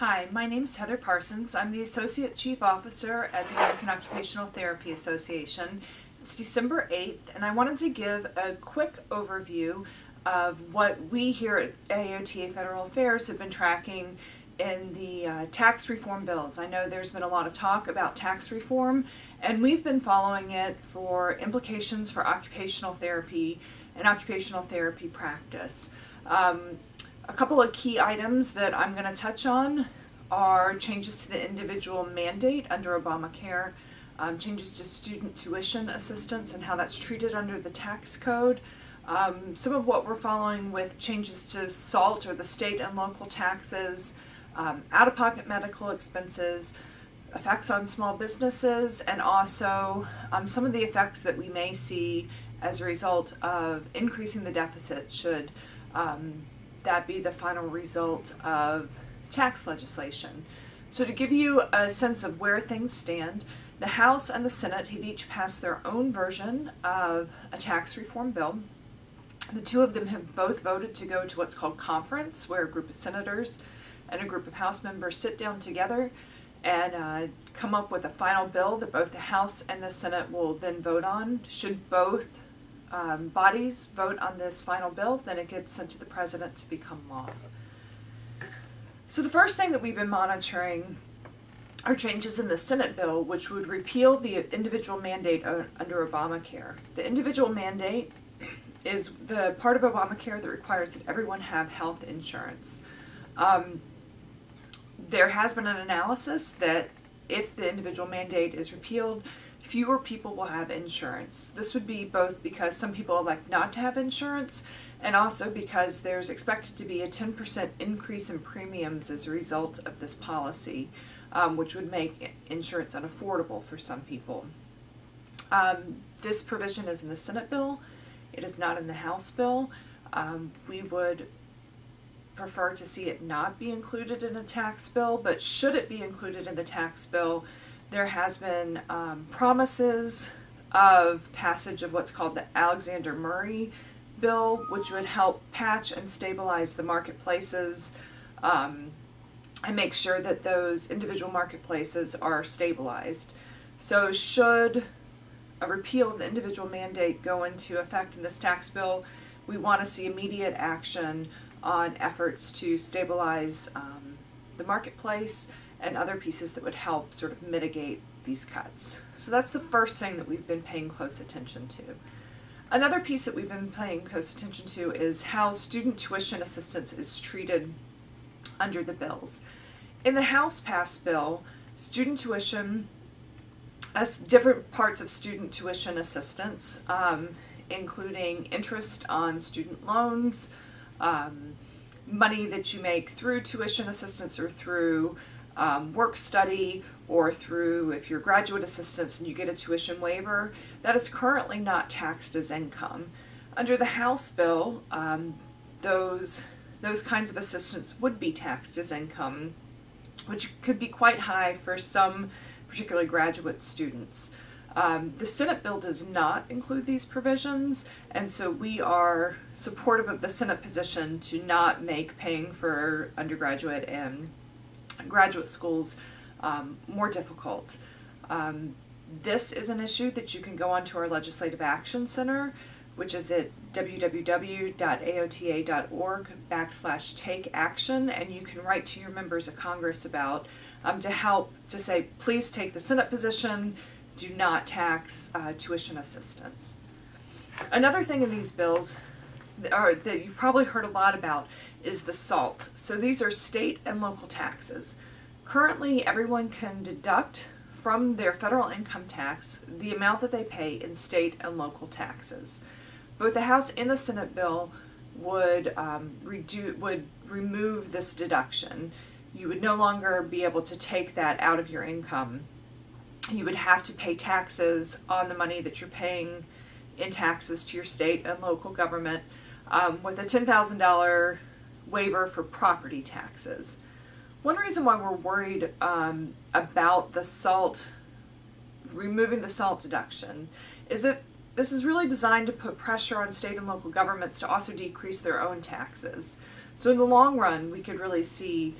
Hi, my name is Heather Parsons. I'm the Associate Chief Officer at the American Occupational Therapy Association. It's December 8th, and I wanted to give a quick overview of what we here at AOTA Federal Affairs have been tracking in the tax reform bills. I know there's been a lot of talk about tax reform, and we've been following it for implications for occupational therapy and occupational therapy practice. A couple of key items that I'm going to touch on are changes to the individual mandate under Obamacare, changes to student tuition assistance and how that's treated under the tax code, some of what we're following with changes to SALT or the state and local taxes, out-of-pocket medical expenses, effects on small businesses, and also some of the effects that we may see as a result of increasing the deficit should that be the final result of tax legislation. So to give you a sense of where things stand, the House and the Senate have each passed their own version of a tax reform bill. The two of them have both voted to go to what's called conference, where a group of senators and a group of House members sit down together and come up with a final bill that both the House and the Senate will then vote on. Should both bodies vote on this final bill, then it gets sent to the President to become law. So the first thing that we've been monitoring are changes in the Senate bill, which would repeal the individual mandate under Obamacare. The individual mandate is the part of Obamacare that requires that everyone have health insurance. There has been an analysis that if the individual mandate is repealed, fewer people will have insurance. This would be both because some people elect not to have insurance and also because there's expected to be a 10% increase in premiums as a result of this policy, which would make insurance unaffordable for some people. This provision is in the Senate bill. It is not in the House bill. We would prefer to see it not be included in a tax bill, but should it be included in the tax bill, there has been promises of passage of what's called the Alexander Murray bill, which would help patch and stabilize the marketplaces and make sure that those individual marketplaces are stabilized. So should a repeal of the individual mandate go into effect in this tax bill, we want to see immediate action on efforts to stabilize the marketplace and other pieces that would help sort of mitigate these cuts. So that's the first thing that we've been paying close attention to. Another piece that we've been paying close attention to is how student tuition assistance is treated under the bills. In the House passed bill, student tuition, different parts of student tuition assistance, including interest on student loans, money that you make through tuition assistance or through work study, or through, if you're graduate assistants and you get a tuition waiver, that is currently not taxed as income. Under the House bill, those kinds of assistance would be taxed as income, which could be quite high for some, particularly graduate students. The Senate bill does not include these provisions, and so we are supportive of the Senate position to not make paying for undergraduate and graduate schools more difficult. This is an issue that you can go onto our Legislative Action Center, which is at www.aota.org/take-action, and you can write to your members of Congress about to help to say, please take the Senate position, do not tax tuition assistance. Another thing in these bills that you've probably heard a lot about is the SALT. So these are state and local taxes. Currently, everyone can deduct from their federal income tax the amount that they pay in state and local taxes. Both the House and the Senate bill would remove this deduction. You would no longer be able to take that out of your income. You would have to pay taxes on the money that you're paying in taxes to your state and local government, with a $10,000 waiver for property taxes. One reason why we're worried about the SALT, removing the SALT deduction, is that this is really designed to put pressure on state and local governments to also decrease their own taxes. So in the long run, we could really see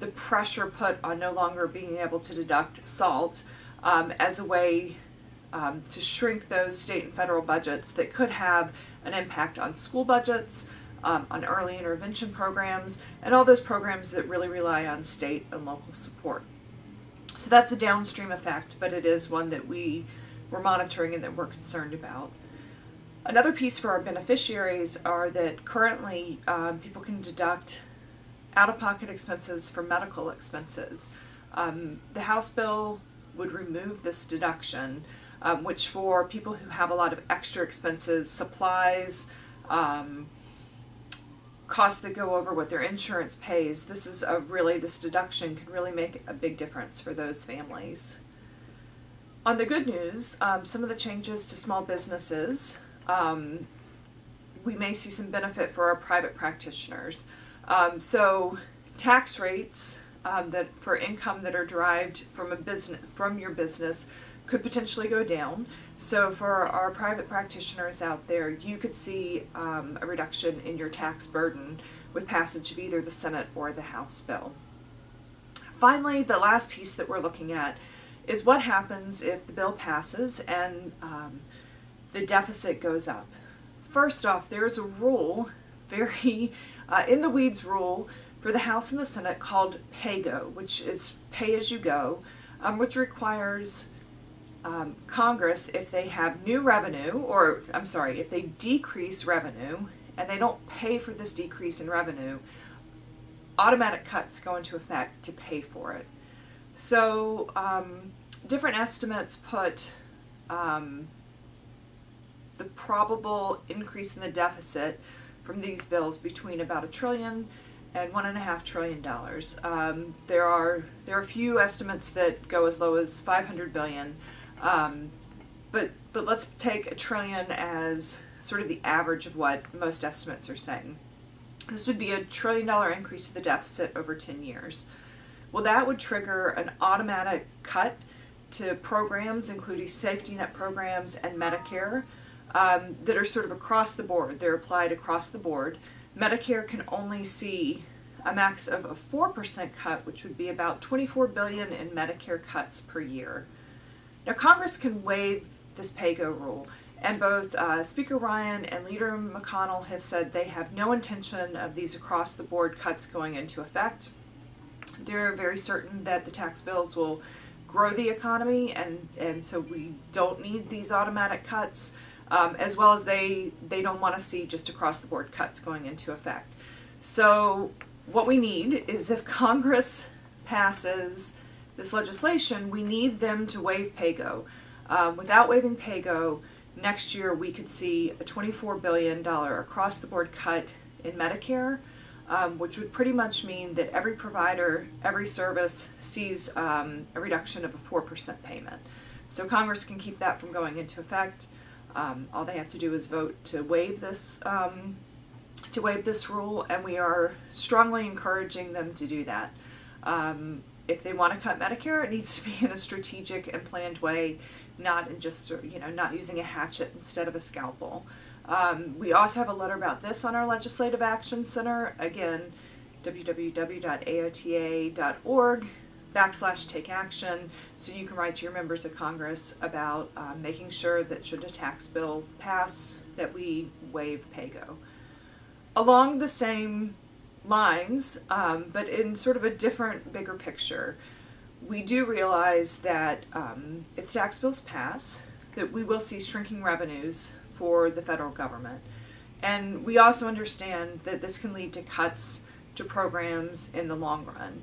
the pressure put on no longer being able to deduct SALT as a way to shrink those state and federal budgets that could have an impact on school budgets, on early intervention programs, and all those programs that really rely on state and local support. So that's a downstream effect, but it is one that we're monitoring and that we're concerned about. Another piece for our beneficiaries are that currently people can deduct out-of-pocket expenses for medical expenses. The House bill would remove this deduction, which for people who have a lot of extra expenses, supplies, costs that go over what their insurance pays, this deduction can really make a big difference for those families. On the good news, some of the changes to small businesses, we may see some benefit for our private practitioners. So tax rates that for income that are derived from your business could potentially go down. So for our private practitioners out there, you could see a reduction in your tax burden with passage of either the Senate or the House bill. Finally, the last piece that we're looking at is what happens if the bill passes and the deficit goes up. First off, there's a rule, very in the weeds rule, for the House and the Senate called PAYGO, which is pay as you go, which requires Congress, if they have new revenue, if they decrease revenue and they don't pay for this decrease in revenue, automatic cuts go into effect to pay for it. So different estimates put the probable increase in the deficit from these bills between about $1 trillion and $1.5 trillion. There are a few estimates that go as low as $500 billion. But let's take $1 trillion as sort of the average of what most estimates are saying. This would be $1 trillion increase to the deficit over 10 years. Well, that would trigger an automatic cut to programs, including safety net programs and Medicare, that are sort of across the board. They're applied across the board. Medicare can only see a max of a 4% cut, which would be about $24 billion in Medicare cuts per year. Now, Congress can waive this PAYGO rule, and both Speaker Ryan and Leader McConnell have said they have no intention of these across-the-board cuts going into effect. They're very certain that the tax bills will grow the economy, and so we don't need these automatic cuts, as well as they don't want to see just across-the-board cuts going into effect. So what we need is, if Congress passes this legislation, we need them to waive PAYGO. Without waiving PAYGO, next year we could see a $24 billion across-the-board cut in Medicare, which would pretty much mean that every provider, every service sees a reduction of a 4% payment. So Congress can keep that from going into effect. All they have to do is vote to waive this rule, and we are strongly encouraging them to do that. If they want to cut Medicare, it needs to be in a strategic and planned way, not in just, not using a hatchet instead of a scalpel. We also have a letter about this on our Legislative Action Center. Again, www.aota.org/take-action, so you can write to your members of Congress about making sure that should a tax bill pass, that we waive PAYGO. Along the same lines, but in sort of a different, bigger picture, we do realize that if tax bills pass, that we will see shrinking revenues for the federal government. And we also understand that this can lead to cuts to programs in the long run.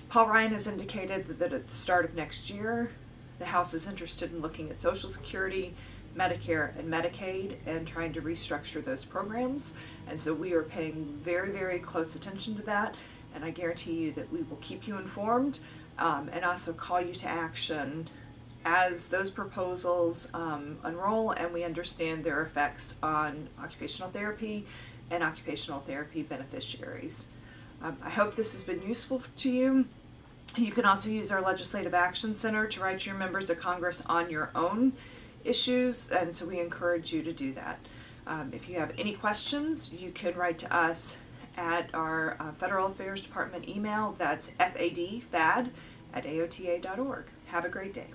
Paul Ryan has indicated that at the start of next year, the House is interested in looking at Social Security, Medicare, and Medicaid and trying to restructure those programs. And so we are paying very, very close attention to that. And I guarantee you that we will keep you informed and also call you to action as those proposals unroll and we understand their effects on occupational therapy and occupational therapy beneficiaries. I hope this has been useful to you. You can also use our Legislative Action Center to write to your members of Congress on your own issues, and so we encourage you to do that. If you have any questions, you can write to us at our Federal Affairs Department email. That's FAD, FAD, at AOTA.org. Have a great day.